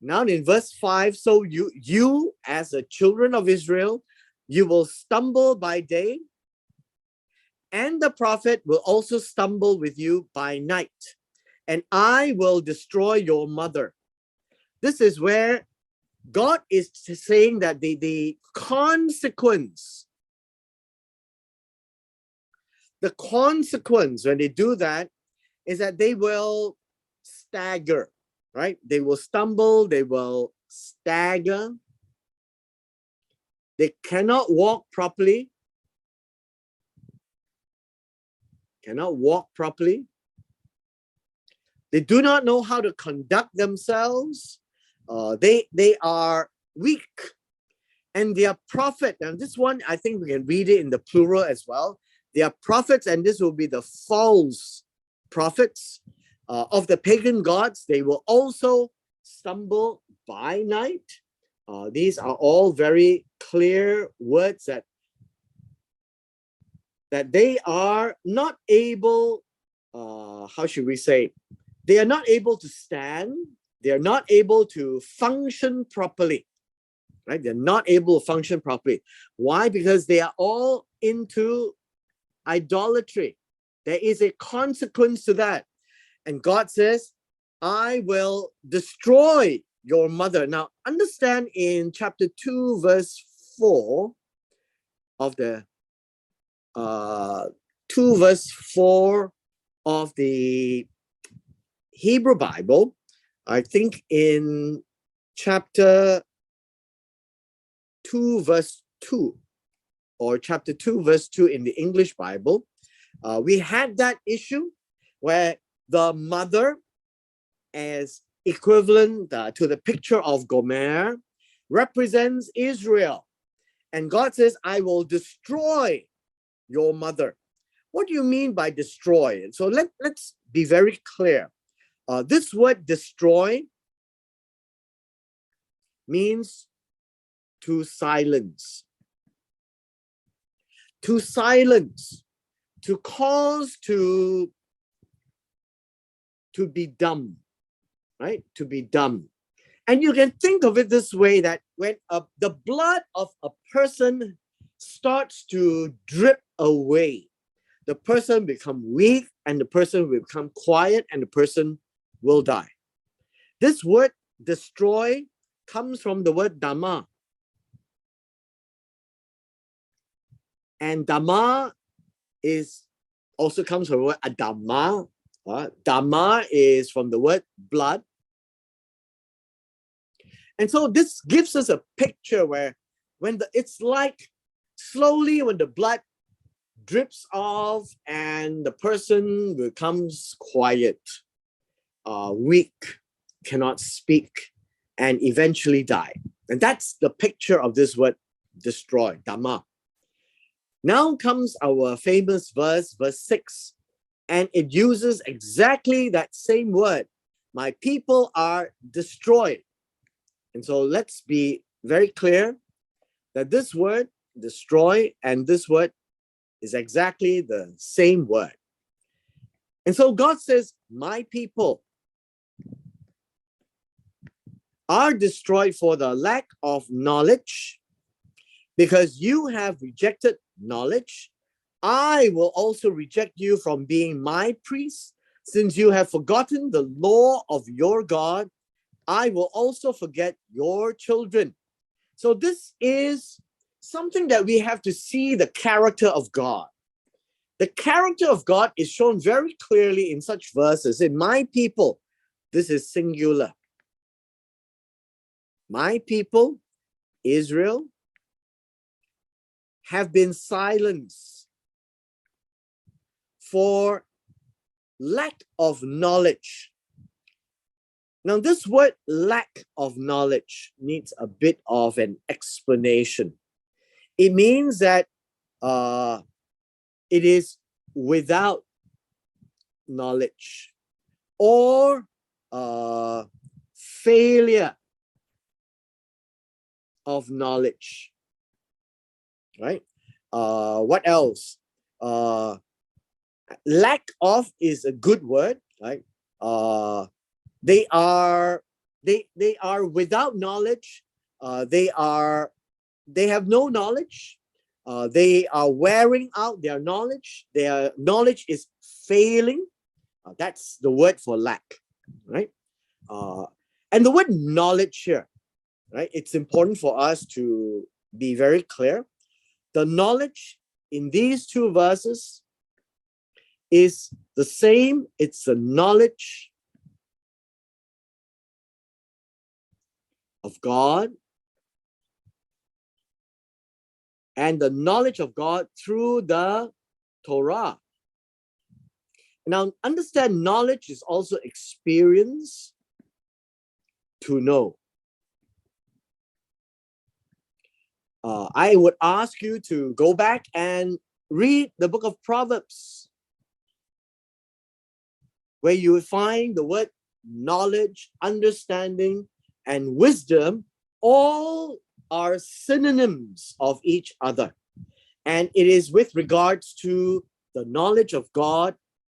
Now in verse 5, so you as the children of Israel, you will stumble by day, and the prophet will also stumble with you by night, and I will destroy your mother. This is where God is saying that the consequence when they do that is that they will stagger, right? They will stumble, they will stagger. They cannot walk properly. They do not know how to conduct themselves. They are weak. And their prophet, and this one, I think we can read it in the plural as well. They are prophets, and this will be the false prophets of the pagan gods. They will also stumble by night. These are all very clear words that they are not able, how should we say, they are not able to stand, they are not able to function properly, right? They're not able to function properly. Why? Because they are all into idolatry. There is a consequence to that. And God says, I will destroy your mother. Now, understand in chapter 2, verse 4 of the 2 verse 4 of the Hebrew Bible, I think in chapter 2 verse 2 or chapter 2 verse 2 in the English Bible, we had that issue where the mother, as equivalent to the picture of Gomer, represents Israel. And God says, I will destroy your mother. What do you mean by destroy? So let's be very clear. This word destroy means to silence. To silence. To cause to be dumb. Right? To be dumb. And you can think of it this way, that when the blood of a person starts to drip away, the person become weak, and the person will become quiet, and the person will die. This word destroy comes from the word dama. And dama also comes from the word adama. Dama is from the word blood. And so this gives us a picture where it's like slowly when the blood drips off and the person becomes quiet, weak, cannot speak, and eventually die. And that's the picture of this word destroy, dama. Now comes our famous verse 6, and it uses exactly that same word. My people are destroyed. And so let's be very clear that this word, destroy, and this word is exactly the same word. And so God says, my people are destroyed for the lack of knowledge. Because you have rejected knowledge, I will also reject you from being my priest. Since you have forgotten the law of your God, I will also forget your children. So this is something that we have to see the character of God. The character of God is shown very clearly in such verses. In my people, this is singular. My people, Israel, have been silenced for lack of knowledge. Now, this word lack of knowledge needs a bit of an explanation. It means that it is without knowledge or failure of knowledge, right? What else? Lack of is a good word, right? They are they are without knowledge. They have no knowledge. They are wearing out their knowledge. Their knowledge is failing. That's the word for lack, right? And the word knowledge here, right? It's important for us to be very clear. The knowledge in these two verses is the same. It's the knowledge of God and the knowledge of God through the Torah. Now, understand, knowledge is also experience to know. I would ask you to go back and read the book of Proverbs, where you will find the word knowledge, understanding, and wisdom all are synonyms of each other. And it is with regards to the knowledge of God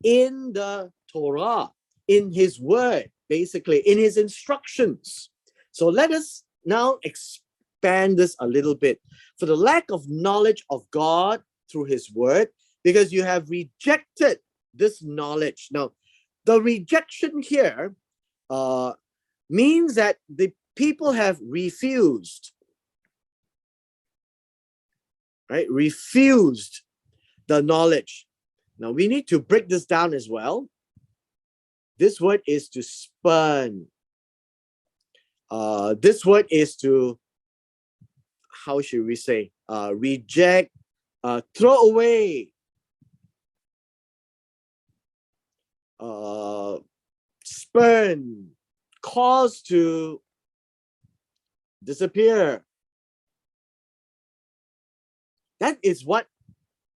in the Torah, in his word, basically, in his instructions. So let us now expand this a little bit. For the lack of knowledge of God through his word, because you have rejected this knowledge. Now, the rejection here means that the people have refused, right? Refused the knowledge. Now, we need to break this down as well. This word is to spurn. This word is to, how should we say, reject, throw away, spurn, cause to disappear. That is what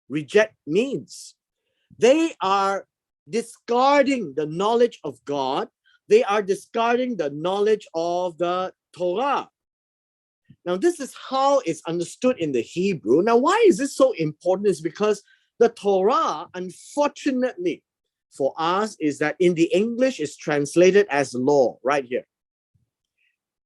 reject means. They are discarding the knowledge of God. They are discarding the knowledge of the Torah. Now, this is how it's understood in the Hebrew. Now, why is this so important? Is because the Torah, unfortunately for us, is that in the English is translated as law right here.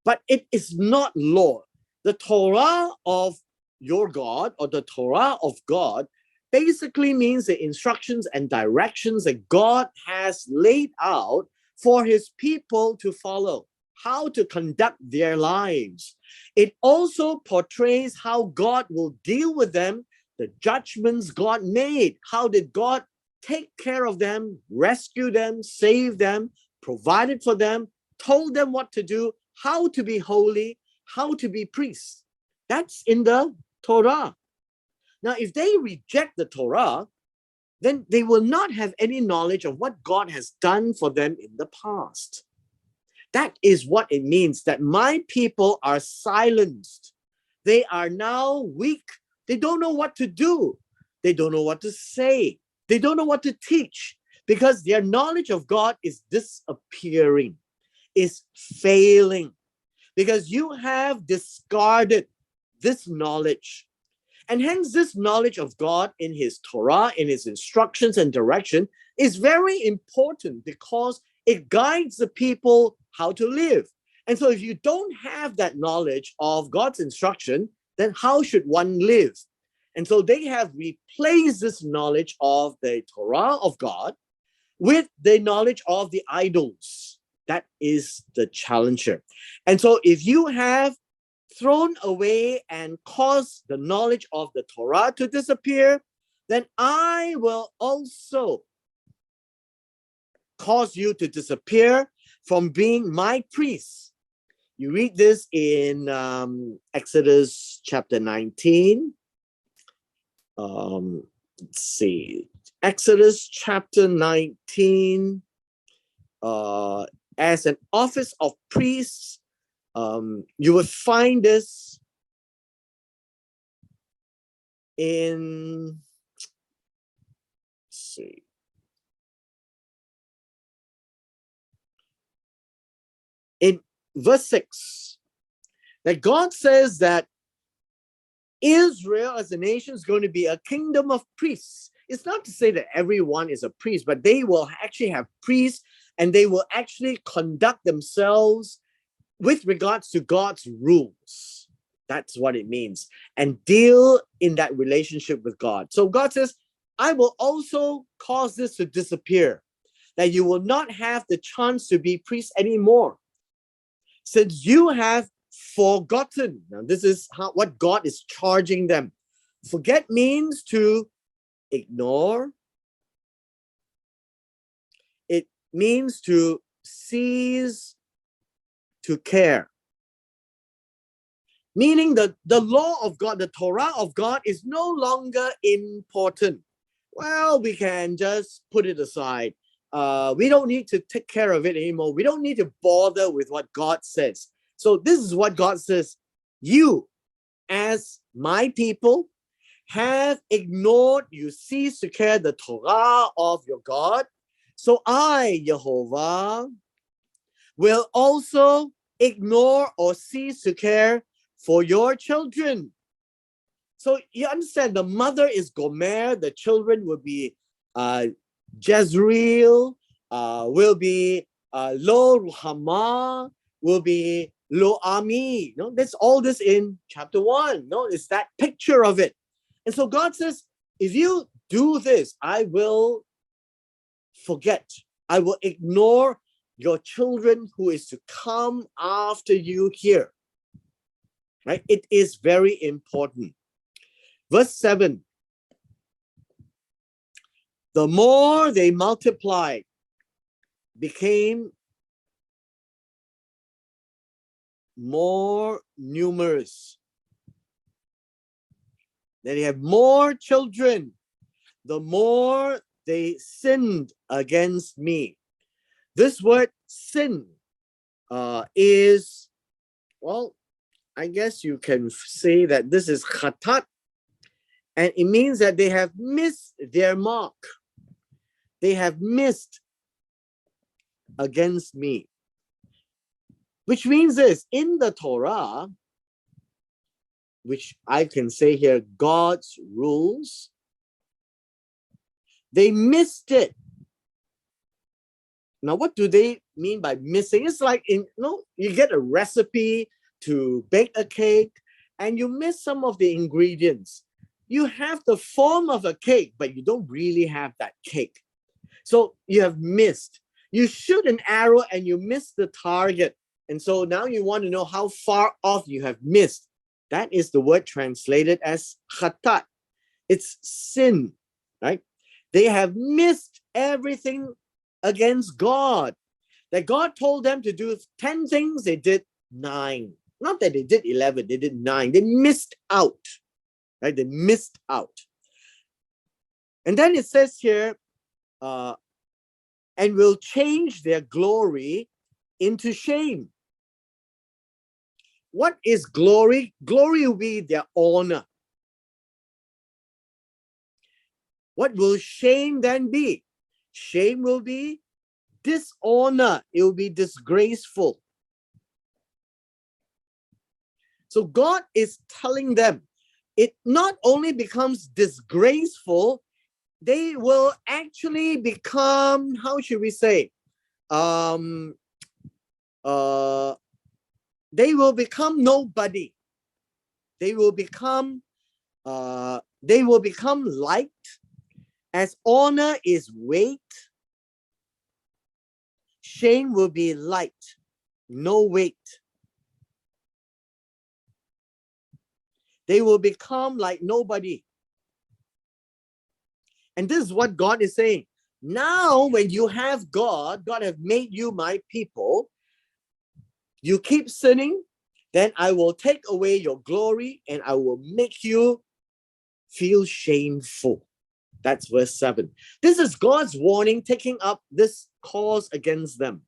But it is not law. The Torah of your God, or the Torah of God, basically means the instructions and directions that God has laid out for his people to follow, how to conduct their lives. It also portrays how God will deal with them, the judgments God made. How did God take care of them, rescue them, save them, provided for them, told them what to do, how to be holy, how to be priests. That's in the Torah. Now, if they reject the Torah, then they will not have any knowledge of what God has done for them in the past. That is what it means, that my people are silenced. They are now weak. They don't know what to do. They don't know what to say. They don't know what to teach, because their knowledge of God is disappearing, is failing, because you have discarded this knowledge. And hence, this knowledge of God in his Torah, in his instructions and direction, is very important because it guides the people how to live. And so if you don't have that knowledge of God's instruction, then how should one live? And so they have replaced this knowledge of the Torah of God with the knowledge of the idols. That is the challenge here. And so if you have thrown away and caused the knowledge of the Torah to disappear, then I will also cause you to disappear from being my priest. You read this in Exodus chapter 19. Let's see. Exodus chapter 19. As an office of priests, you will find this in, let's see, in verse 6, that God says that Israel as a nation is going to be a kingdom of priests. It's not to say that everyone is a priest, but they will actually have priests, and they will actually conduct themselves with regards to God's rules. That's what it means. And deal in that relationship with God. So God says, I will also cause this to disappear, that you will not have the chance to be priests anymore, since you have forgotten. Now, this is what God is charging them. Forget means to ignore. It means to cease to care. Meaning the law of God, the Torah of God is no longer important. Well, we can just put it aside. We don't need to take care of it anymore. We don't need to bother with what God says. So this is what God says. You, as my people, have ignored, you cease to care the Torah of your God. So I, Jehovah, will also ignore or cease to care for your children. So you understand, the mother is Gomer, the children will be Jezreel, will be Lo Ruhamah, will be Lo Ami. No, that's all this in chapter 1. No, it's that picture of it. And so God says, if you do this, I will forget. I will ignore your children who is to come after you here. Right? It is very important. Verse 7. The more they multiplied, became more numerous. They have more children, the more they sinned against me. This word sin is, well, I guess you can say that this is khatat, and it means that they have missed their mark. They have missed against me. Which means this, in the Torah, which I can say here, God's rules, they missed it. Now, what do they mean by missing? It's like, you get a recipe to bake a cake and you miss some of the ingredients. You have the form of a cake, but you don't really have that cake. So you have missed. You shoot an arrow and you miss the target. And so now you want to know how far off you have missed. That is the word translated as khatat. It's sin, right? They have missed everything against God. That God told them to do 10 things, they did 9. Not that they did 11, they did 9. They missed out, right? They missed out. And then it says here, and will change their glory into shame. What is glory? Glory will be their honor. What will shame then be? Shame will be dishonor. It will be disgraceful. So God is telling them, it not only becomes disgraceful, they will actually become, how should we say? They will become nobody. They will become light. As honor is weight, shame will be light, no weight. They will become like nobody. And this is what God is saying. Now, when you have God, God have made you my people, you keep sinning, then I will take away your glory and I will make you feel shameful. That's verse 7. This is God's warning, taking up this cause against them.